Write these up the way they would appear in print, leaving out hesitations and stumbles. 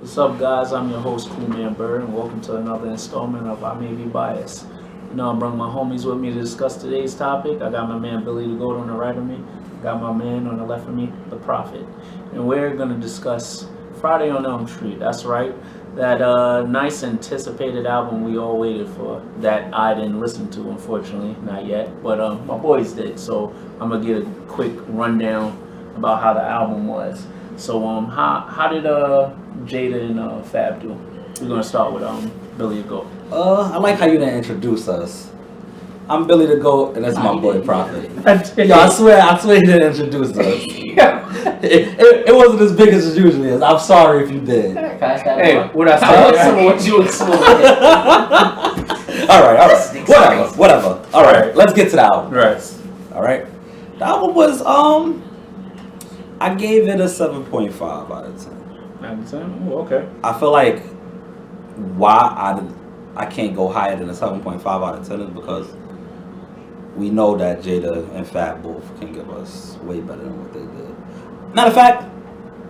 What's up, guys? I'm your host, Cool Man Byrd, and welcome to another installment of I May Be Biased. You know, I brought my homies with me to discuss today's topic. I got my man Billy the Goat on the right of me, got my man on the left of me, the Prophet, and we're gonna discuss Friday on Elm Street. That's right, that nice anticipated album we all waited for. That I didn't listen to, unfortunately, not yet, but my boys did. So I'm gonna get a quick rundown about how the album was. So how did Jada and Fab do? We're gonna start with Billy the Goat. I like how you didn't introduce us. I'm Billy the Goat, and that's my boy Prophet. Yo, I swear you didn't introduce us. It wasn't as big as it usually is. I'm sorry if you did. Hey, what I say? What you explain? All right. Whatever. All right, let's get to the album. Right. All right. The album was I gave it a 7.5 out of 10. 9 to 10? Oh, okay. I feel like why I can't go higher than a 7.5 out of 10 is because we know that Jada and Fab both can give us way better than what they did. Matter of fact,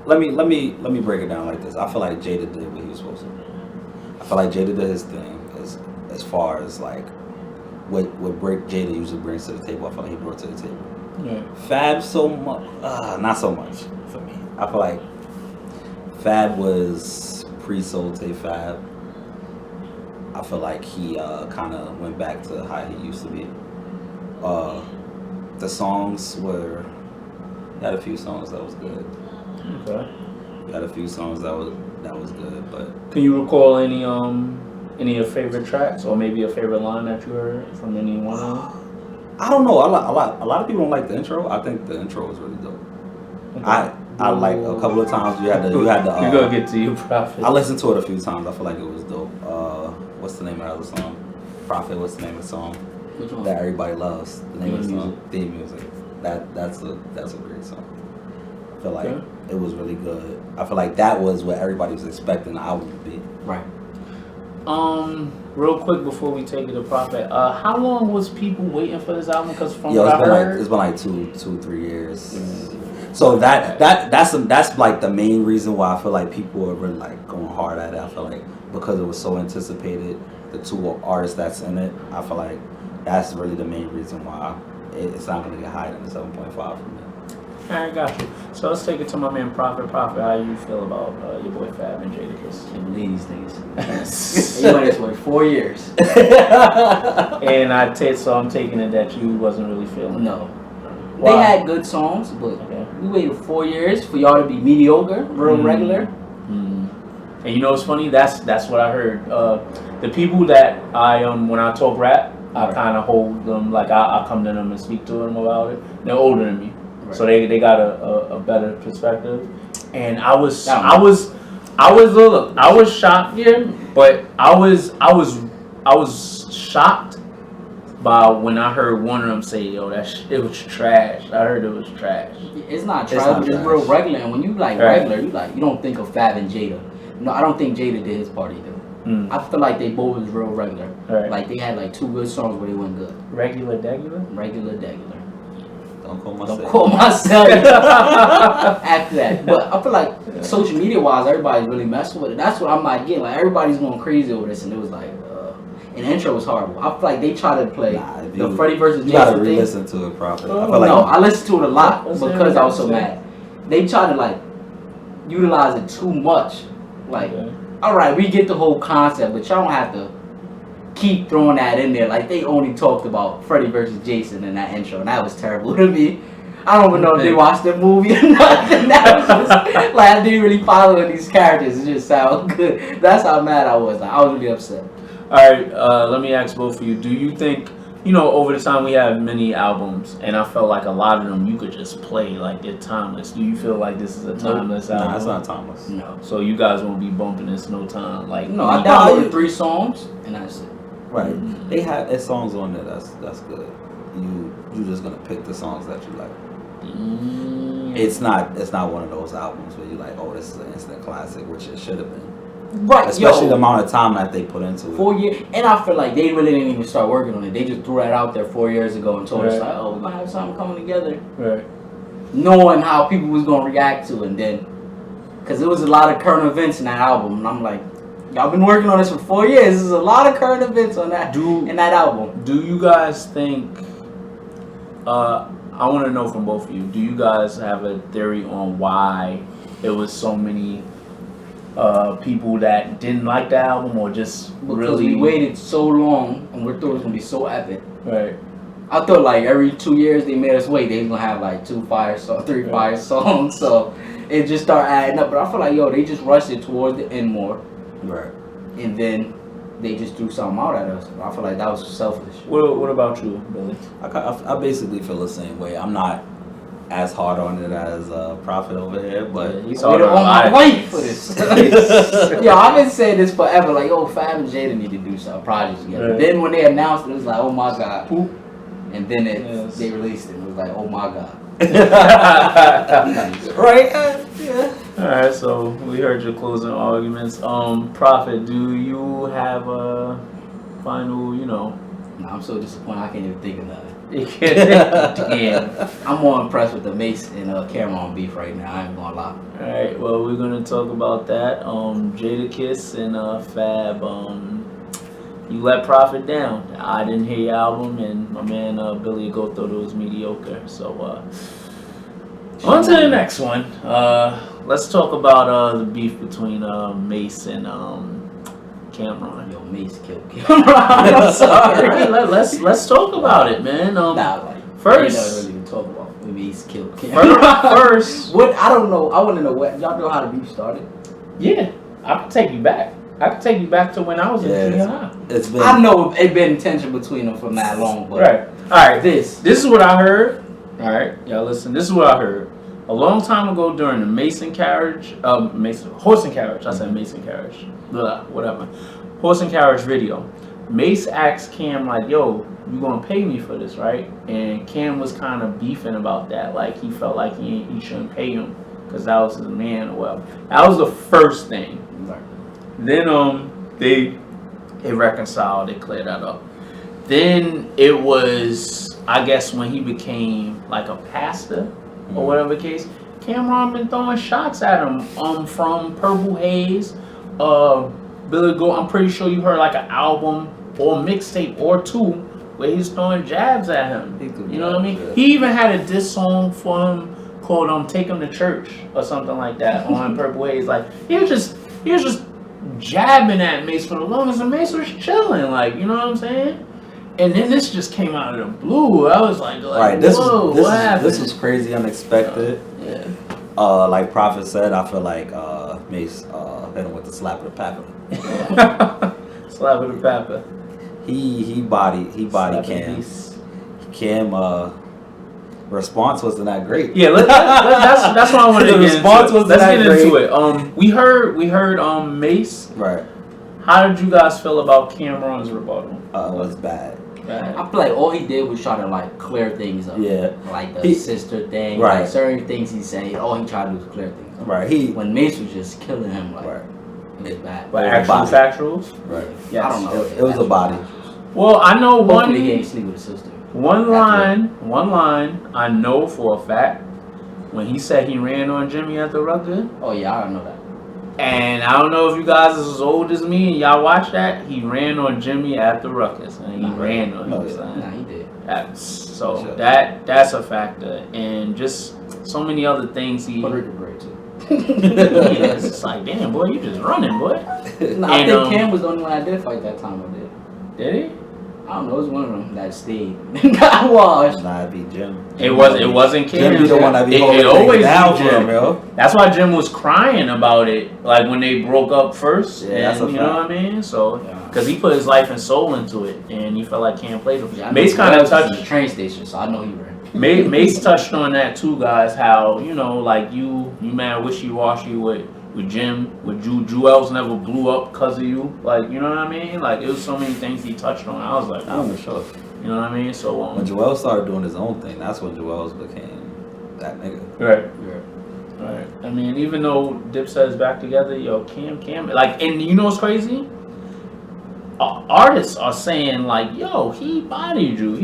let me break it down like this. I feel like Jada did what he was supposed to do. I feel like Jada did his thing as far as like what Jada usually brings to the table. I feel like he brought to the table. Yeah. Fab not so much for me. I feel like Fab was pre-Solte Fab. I feel like he kind of went back to how he used to be. The songs were, he had a few songs that was good. Okay. He had a few songs that was good, but Can you recall any of your favorite tracks, or maybe a favorite line that you heard from any one of them? I don't know. A lot of people don't like the intro. I think the intro was really dope. Okay. I like a couple of times you had the You're gonna get to you, Prophet. I listened to it a few times. I feel like it was dope. What's the name of the song? Prophet. What's the name of the song? Which one? That everybody loves. The name of the song. Music. Theme music. That's a great song. I feel like Okay. it was really good. I feel like that was what everybody was expecting the album to be. Right. Real quick before we take it to Prophet, how long was people waiting for this album? Because from Yo, what I heard, it's been like 2-3 years. So that's like the main reason why I feel like people are really like going hard at it. I feel like because it was so anticipated, the two artists that's in it, I feel like that's really the main reason why it's not going to get higher than the 7.5 from me. I got you. So let's take it to my man Prophet. Prophet, how you feel about your boy Fab and Jadakiss? Can't believe these things. You went this way 4 years. And I'm taking it that you wasn't really feeling. No. Why? They had good songs, but Okay. we waited 4 years for y'all to be mediocre, real regular. And you know what's funny? That's what I heard. The people that I when I talk rap, I Right. kind of hold them like I come to them and speak to them about it. They're older than me, Right. so they got a better perspective. And I was shocked, yeah, but I was shocked by when I heard one of them say, "Yo, it was trash." I heard it was trash. It's not It's trash, not but it's trash. real regular. And when you like Right. regular, you don't think of Fab and Jada. No, I don't think Jada did his part either. I feel like they both was real regular. Right. Like they had like 2 good songs where they went good. Regular, degular. Regular, degular. Don't call Don't myself. call myself after that. But I feel like social media wise, everybody's really messing with it. That's what I'm like getting. Like everybody's going crazy over this, and it was like, and the intro was horrible. I feel like they tried to play the Freddie versus You gotta Jason thing. re-listen to it, Prophet. I Oh, feel like No, I listened to it a lot What's because that? I was so mad. They tried to like utilize it too much. Like, Okay. all right, we get the whole concept, but y'all don't have to keep throwing that in there. Like they only talked about Freddie versus Jason in that intro, and that was terrible to me. I don't even know if they watched the movie or not. That was just, like I didn't really follow these characters. It just sounded good. That's how mad I was. Like, I was really upset. All right, let me ask both of you. Do you think, over the time we have many albums, and I felt like a lot of them you could just play, like they're timeless. Do you feel like this is a timeless album? Nah, it's not timeless. No, So you guys won't be bumping this no time. Like no, I downloaded 3 songs, and that's it. Right. They have their songs on there that's good. You just gonna pick the songs that you like. It's not one of those albums where you're like, oh, this is an instant classic, which it should have been. Right, Especially yo, the amount of time that they put into it. 4 years, and I feel like they really didn't even start working on it. They just threw that out there 4 years ago and told us Right. like, oh, we're gonna have something coming together, Right. knowing how people was gonna react to it. And then because it was a lot of current events in that album, and I'm like, y'all been working on this for 4 years. There's a lot of current events on that in that album. Do you guys think? I want to know from both of you. Do you guys have a theory on why it was so many people that didn't like the album, or just Because really we waited so long, and we thought it was gonna be so epic. right? I thought like every 2 years they made us wait. They was gonna have like 3 fire songs. So it just started adding up. But I feel like they just rushed it towards the end more, Right. and then they just threw something out at us. I feel like that was selfish. What about you, Billy? I basically feel the same way. I'm not as hard on it as Prophet over here, but He's We don't want my wife for this. Yo, I've been saying this forever. Like, Fab and Jada need to do some projects together. Right. Then when they announced it, it was like, oh my god. Poop. And then Yes. they released it. It was like, oh my god. right? Yeah. All right, so we heard your closing arguments. Prophet, do you have a final? Nah, I'm so disappointed. I can't even think of nothing. Damn. I'm more impressed with the Mace and Cameron beef right now. I ain't gonna lie. All right, well, we're gonna talk about that. Jada Kiss and Fab. You let Prophet down. I didn't hear your album, and my man Billy go thought it was mediocre. So on to the next one. Let's talk about the beef between Mace and Cameron. Yo, Mace killed Cameron. I'm sorry. All right, let's talk about it, man. Nah, like First- we never really even talk about when Mace killed Cameron. First, What I don't know. I want to know what y'all know how the beef started. yeah, I can take you back. I can take you back to when I was in junior high. It's been. I know it been tension between them from that long, but Right. All right. this This is what I heard. All right, y'all listen. This is what I heard. A long time ago during the Mason carriage, horse and carriage. I said Mason carriage. Blah, whatever. Horse and carriage video. Mace asked Cam like, "Yo, you gonna pay me for this, right?" And Cam was kind of beefing about that. Like he felt like he shouldn't pay him because that was his man or whatever. That was the first thing. Then they reconciled. They cleared that up. Then it was, I guess, when he became like a pastor or whatever the case. Cameron been throwing shots at him from Purple Haze, Billy Goat. I'm pretty sure you heard like an album or mixtape or two where he's throwing jabs at him. You know what I mean? Yeah. He even had a diss song for him called "Take Him to Church" or something like that on Purple Haze. Like he was just jabbing at Mace for the longest, and Mace was chilling. Like, you know what I'm saying? And then this just came out of the blue. I was like Right. whoa, what happened? This was crazy, unexpected. Yeah. Like Prophet said, I feel like Mace hit him with the slap of the papa. Slap of the papa. He body Slap Cam. of peace. Cam response wasn't that great. Yeah, that's what I wanted to The get response into. wasn't Let's that get great. into it. We heard Mace. Right. How did you guys feel about Cameron's rebuttal? It was bad. Bad. I feel like all he did was try to like clear things up. Yeah. Like the He- sister thing, Right. like certain things he said. All he tried to do was clear things up. Right. When Mace was just killing him, like Right. it was bad. Like It was a actual body. factuals? Right. Yes. I don't know. It was a body. Well, I know Hopefully he ain't sleep with his sister. One line I know for a fact when he said he ran on Jimmy at the Rucker. Oh yeah, I don't know that. And I don't know if you guys is as old as me and y'all watch that. He ran on Jimmy at the Ruckus, and he ran on him. son. Nah, he did. So Sure. that's a factor, and just so many other things he. Puerto Rico great too. Yeah, it's just like, damn boy, you just running, boy. Nah, I And, think Cam was the only one that did fight that time. I did. Did he? I don't know. It was one of them that stayed and got washed. Nah, it'd be Jim. It wasn't Cam. Jim be the one that be holding it always things down be for Jim. him, yo. That's why Jim was crying about it, like when they broke up first. Yeah, that's and, a you fact. know what I mean? So, Yeah. because he put his life and soul into it, and he felt like Cam played him. Yeah, I know Mace he kind of was in the touched. train station, so I know he ran. Mace touched on that too, guys. How like you man wishy-washy with Jim, with Jewels never blew up because of you. Like, you know what I mean? Like, it was so many things he touched on. I was like, Nah, for sure. you know what I mean? So, When Joel started doing his own thing, that's when Joel became that nigga. right. Yeah. Right. I mean, even though Dipset is back together, Cam, like, and you know what's crazy? Artists are saying like, yo, he bodied you,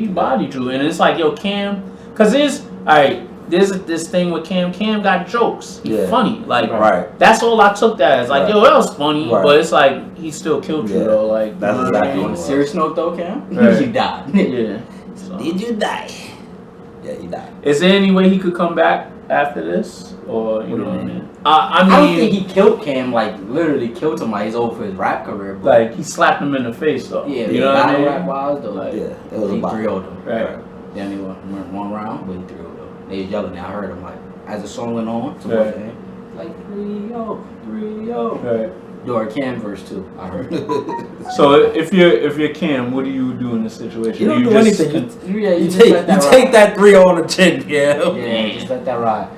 and it's like, yo, Cam, cause all right, there's this thing with Cam. Cam got jokes. He's funny. Like that's all I took that as. Like yo, that was funny, but it's like he still killed you though. Like that's exactly. On a serious note though, Cam, right. You died. Yeah. So. Did you die? Yeah, he died. Is there any way he could come back after this, or you know what I mean? I mean, I don't think he killed Cam. Like literally killed him. Like he's over for his rap career. But like he slapped him in the face though. Yeah, you know what I mean? Rap wise though. Like, yeah, it was he about 3-0'd him. Right. Then he went one round, but he 3-0'd him. They was yelling. I heard him like as the song went on. Right. Like 3-0, 3-0. Right. During Cam verse 2, I heard. So if you're Cam, what do you do in this situation? You don't do anything. You take take that 3-0 on the chin. Yeah. Yeah, just let that ride.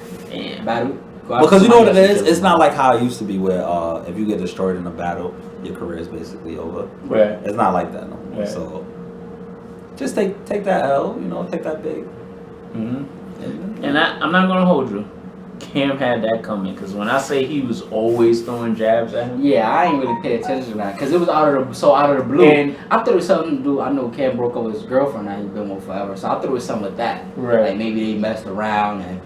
Battle. Because you know what it is? It's not like how it used to be where if you get destroyed in a battle, your career is basically over. Right. It's not like that no more. Right. So just take that L, you know, take that big. Mm-hmm. And I'm not gonna hold you. Cam had that coming because when I say he was always throwing jabs at him. Yeah, I ain't really pay attention to that because it was out of the blue. And I thought it was something to do. I know Cam broke up with his girlfriend that he's been with forever, so I thought it was something with that. Right. Like maybe they messed around and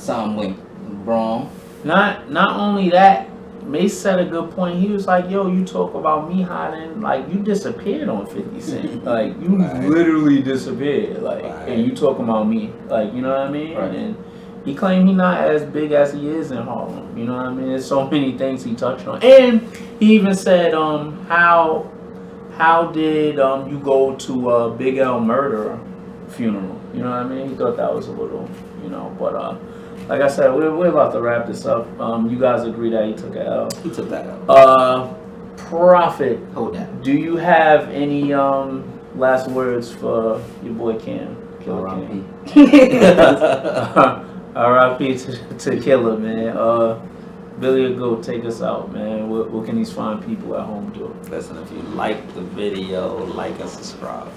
something went wrong. Not only that, Mace said a good point. He was like, "Yo, you talk about me hiding, like you disappeared on 50 Cent, like you literally disappeared, like, and you talking about me, like you know what I mean?" Right. And he claimed he not as big as he is in Harlem. You know what I mean? There's so many things he touched on, and he even said, how did you go to a Big L murderer funeral? You know what I mean? He thought that was a little, you know, but like I said, we're about to wrap this up. You guys agree that he took an L? He took that L. Prophet, Hold that. do you have any last words for your boy Cam? R.I.P. R.I.P. to Killer, man. Billy, go take us out, man. What can these fine people at home do? Listen, if you like the video, like and subscribe.